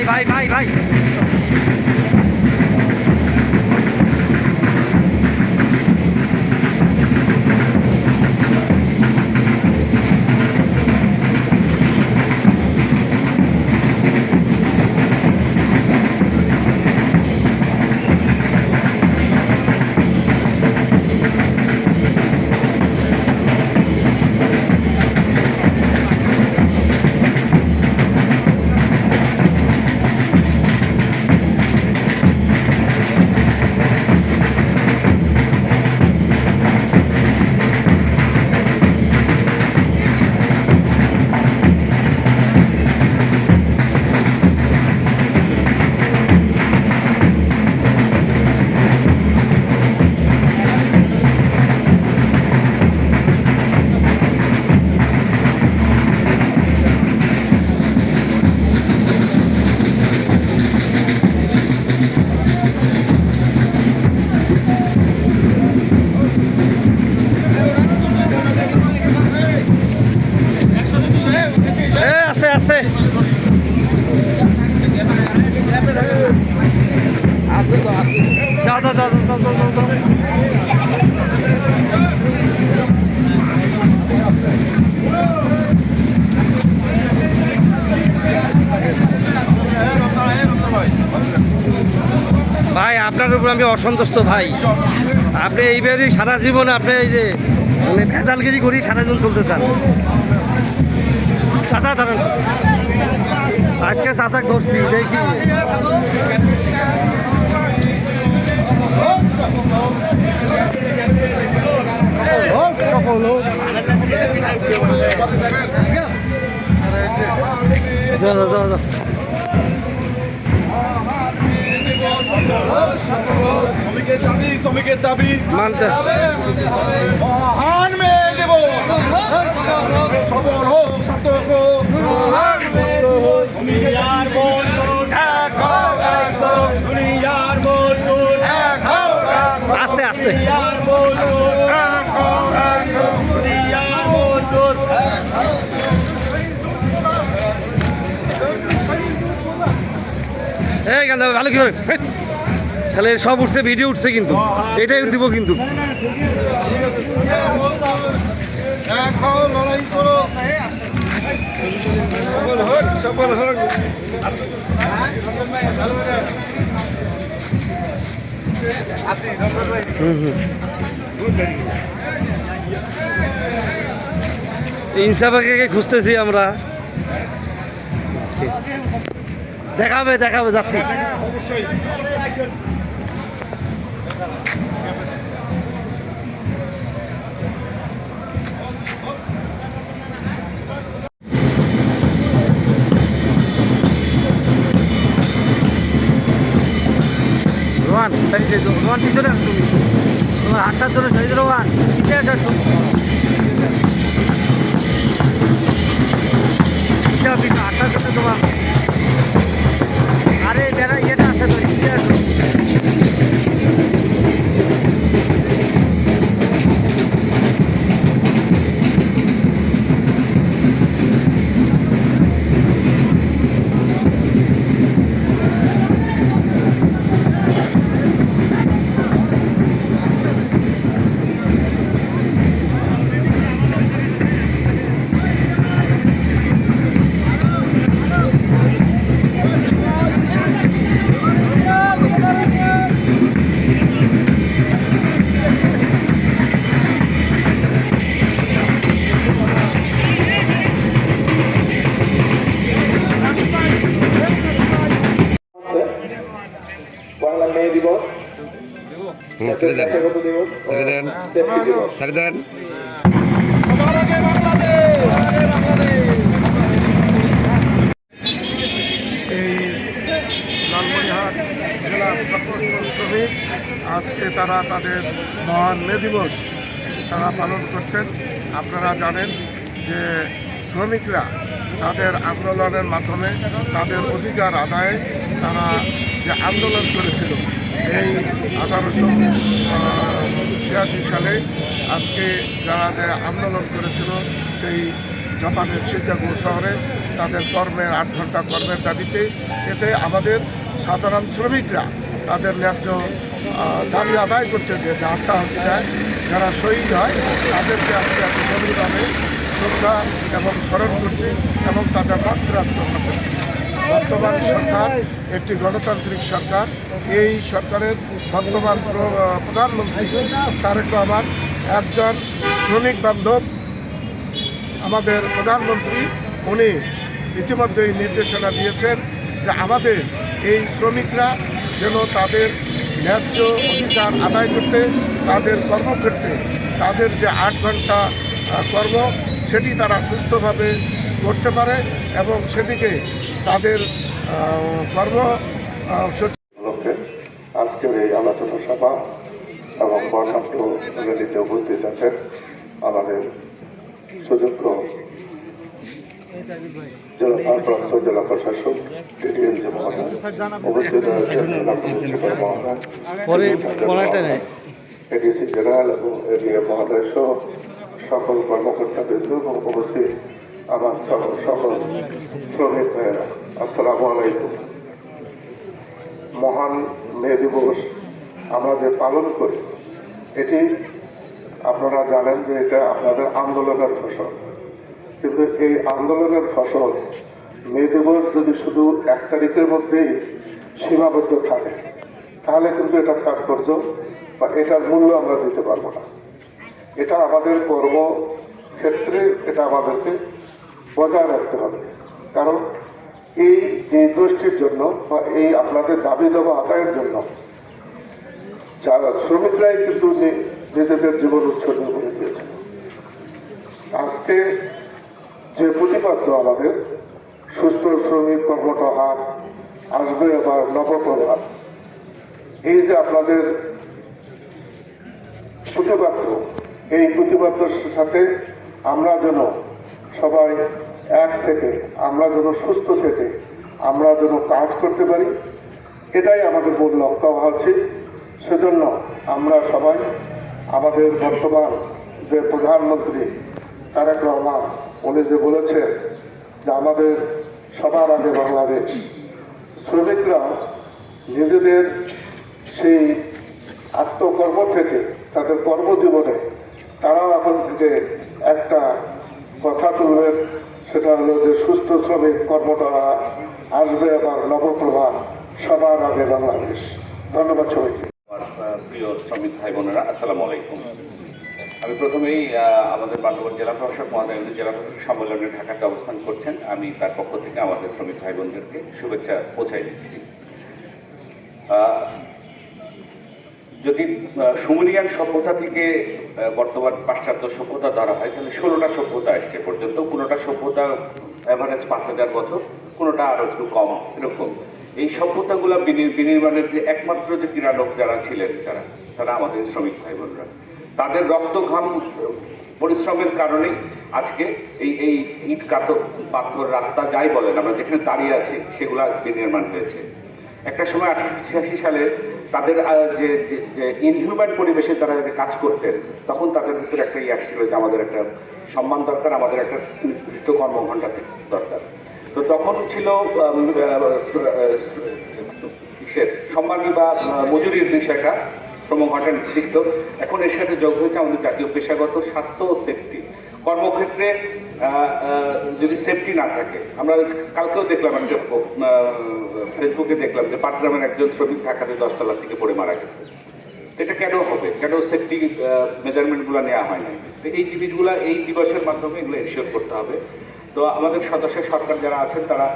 ভাই ভাই ভাই ভাই আস্তে আস্তে যাও যাও যাও যাও যাও যাও ভাই আপনার উপর আমি অসন্তুষ্ট ভাই। আপনি এইবারই সারা জীবনে আপনি এই যে মানে ভেজালগিরি করি সারা জীবন চলতে চান। চাচা ধরেন আজকে চাচাক ধরছি দেখি সফল হোক। শ্রমিকের দাবি মানতে মহান মেয়ে দেব সবল হোক সতর্ক দুনিয়ার বন্ধন এক হোক এক হোক দুনিয়ার বন্ধন এক হোক এক হোক আস্তে আস্তে দুনিয়ার বন্ধন এক হোক এক হোক দুনিয়ার বন্ধন এক হোক। এই গান ভালো কি হবে তাহলে সব উঠছে ভিডিও উঠছে কিন্তু এটাই দিব কিন্তু এখন লড়াই করো সফল হোক ইনসাফাকে খুঁজতেছি আমরা। দেখাবে দেখাবে যাচ্ছি অবশ্যই রোহান রোহান পিছনে আসো তুমি তোমার হাতটার জন্য শহীদ রোহান পিছিয়ে আসো হাতটার জন্য তোমার আরে দেখা ইয়েটা আসে তো পিছিয়ে আসো বাংলা মেয়ে দিবস ছেড়ে দেন ছেড়ে দেন ছেড়ে দেন এই লালমনিরহাট জেলা সশস্ত্র শ্রমিক আজকে তারা তাদের মহান মে দিবস তারা পালন করছেন। আপনারা জানেন যে শ্রমিকরা তাদের আন্দোলনের মাধ্যমে তাদের অধিকার আদায়ে তারা যে আন্দোলন করেছিল এই 1886 সালে আজকে যারা যে আন্দোলন করেছিল সেই জাপানের শিকাগো শহরে তাদের কর্মের 8 ঘন্টা কর্মের দাবিতে, এতে আমাদের সাধারণ শ্রমিকরা তাদের ন্যায্য দাবি আদায় করতে যে আত্মাহুতি দেয়, যারা শহীদ হয় তাদেরকে আজকে এত গভীরভাবে শ্রদ্ধা এবং স্মরণ করছি এবং তাদের রক্তের আত্মহত্যা করছি। বর্তমান সরকার একটি গণতান্ত্রিক সরকার। এই সরকারের বর্তমান প্রধানমন্ত্রী তারেক রহমান একজন শ্রমিক বান্ধব আমাদের প্রধানমন্ত্রী। উনি ইতিমধ্যেই নির্দেশনা দিয়েছেন যে আমাদের এই শ্রমিকরা যেন তাদের ন্যায্য অধিকার আদায় করতে, তাদের কর্মক্ষেত্রে তাদের যে 8 ঘন্টা কর্ম সেটি তারা সুস্থভাবে করতে পারে এবং সেদিকে তাদের কর্ম উপলক্ষে আজকের এই আলোচনা সভা এবং বর্ণাঢ্য র্যালিতে উপস্থিত আছেন আমাদের সুযোগ্য ভারপ্রাপ্ত জেলা প্রশাসক ডিডিএল যে মহোদয়, উপস্থিত আছেন জেলা প্রিন্সিপাল মহোদয়, এডিসি জেনারেল এবং এডিএম মহোদয় সহ সকল কর্মকর্তাবৃন্দ এবং উপস্থিত আমার সকল শ্রমিক ভাইয়েরা, আসসালামু আলাইকুম। মহান মে দিবস আমরা যে পালন করি, এটি আপনারা জানেন যে এটা আপনাদের আন্দোলনের ফসল। কিন্তু এই আন্দোলনের ফসল মে দিবস যদি শুধু 1 তারিখের মধ্যেই সীমাবদ্ধ থাকে, তাহলে কিন্তু এটা তাৎপর্য বা এটার মূল্য আমরা দিতে পারবো না। এটা আমাদের কর্মক্ষেত্রে এটা আমাদেরকে বজায় রাখতে হবে। কারণ এই নির্দিষ্টির জন্য বা এই আপনাদের দাবি দেওয়া আদায়ের জন্য যারা শ্রমিকরাই কিন্তু নিজেদের জীবন উৎসর্গ করে দিয়েছে। আজকে যে প্রতিপাদ্য আমাদের সুস্থ শ্রমিক কর্মঠ হার আসবে আবার নবপ্রভাত, এই যে আপনাদের প্রতিপাদ্য, এই প্রতিপাদ্যর সাথে আমরা যেন সবাই এক থেকে, আমরা যেন সুস্থ থেকে আমরা যেন কাজ করতে পারি, এটাই আমাদের মূল লক্ষ্য হওয়া উচিত। সেজন্য আমরা সবাই আমাদের বর্তমান যে প্রধানমন্ত্রী তারেক রহমান, উনি যে বলেছেন যে আমাদের সবার আগে বাংলাদেশ, শ্রমিকরা নিজেদের সেই আত্মকর্ম থেকে তাদের কর্মজীবনে তারাও এখন থেকে একটা কথা তুলবেন, সেটা হলো যে সুস্থ শ্রমিক কর্মটা আসবে আবার নবপ্রভাত, সবার আগে বাংলাদেশ। ধন্যবাদ সবাইকে। প্রিয় শ্রমিক ভাই বোনেরা, আসসালামু আলাইকুম। আমি প্রথমেই আমাদের বান্দরবান জেলা প্রশাসক মহোদয় জেলা প্রশাসক সম্মেলনে ঢাকাতে অবস্থান করছেন, আমি তার পক্ষ থেকে আমাদের শ্রমিক ভাই বোনদেরকে শুভেচ্ছা পৌঁছাই দিচ্ছি। যদি সুমেরিয়ান সভ্যতা থেকে বর্তমান পাশ্চাত্য সভ্যতা ধরা হয়, তাহলে 16টা সভ্যতা আসছে পর্যন্ত। কোনোটা সভ্যতা অ্যাভারেজ 5000 বছর, কোনোটা আরও একটু কম, এরকম। এই সভ্যতাগুলো বিনির্মাণের যে একমাত্র যে কিরানক যারা ছিলেন, তারা আমাদের শ্রমিক ভাই বোনরা। তাদের রক্ত ঘাম পরিশ্রমের কারণেই আজকে এই ইট কাতর পাথর রাস্তা যাই বলেন আমরা যেখানে দাঁড়িয়ে আছি, সেগুলো আজ বিনির্মাণ হয়েছে। একটা সময় 1886 সালে তাদের যে ইনহিউম্যান পরিবেশে তারা কাজ করতেন, তখন তাদের ভিতরে একটা আসছিল যে আমাদের একটা সম্মান দরকার, আমাদের একটা নির্দিষ্ট কর্মঘণ্টা দরকার। তো তখন ছিল সম্মানী বা মজুরির বিষয়টা, শ্রমঘটন দিত। এখন এর সাথে যোগ হয়েছে আমাদের জাতীয় পেশাগত স্বাস্থ্য ও সেফটি। কর্মক্ষেত্রে যদি সেফটি না থাকে, আমরা কালকেও দেখলাম একটা ফেসবুকে দেখলাম যে পাটগ্রামের একজন শ্রমিক ঢাকাতে 10 তলা থেকে পড়ে মারা গেছে। এটা কেন হবে? কেন সেফটি মেজারমেন্টগুলো নেওয়া হয় না? তো এই জিনিসগুলো এই দিবসের মাধ্যমে এগুলো এনশিওর করতে হবে। তো আমাদের সদস্য সরকার যারা আছেন তারা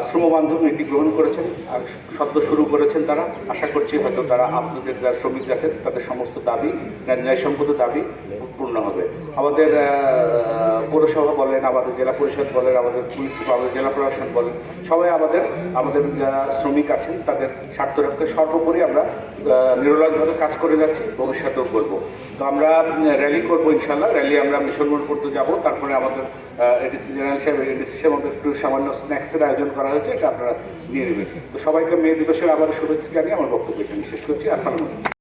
শ্রমবান্ধব নীতি গ্রহণ করেছেন আর সদ্য শুরু করেছেন। তারা আশা করছি হয়তো তারা আপনাদের যারা শ্রমিক আছেন তাদের সমস্ত দাবি, ন্যায়সঙ্গত দাবি পূর্ণ হবে। আমাদের পৌরসভা বলেন, আমাদের জেলা পরিষদ বলেন, আমাদের পুলিশ, আমাদের জেলা প্রশাসন বলেন, সবাই আমাদের যারা শ্রমিক আছেন তাদের স্বার্থ রাখতে সর্বোপরি আমরা নিরলসভাবে কাজ করে যাচ্ছি, ভবিষ্যতেও করবো। তো আমরা র্যালি করবো ইনশাল্লাহ। র্যালি আমরা মিশন মোড় করতে যাবো, তারপরে আমাদের এডিসি জেনারেল সাহেব, এডিসি সাহেব আমাদের একটু সামান্য স্ন্যাক্সের আয়োজন করা হয়েছে, এটা আপনারা নিয়ে নেবেন। তো সবাইকে মে দিবসের আবার শুভেচ্ছা জানিয়ে আমার বক্তব্য এখানে শেষ করছি। আসসালামু আলাইকুম।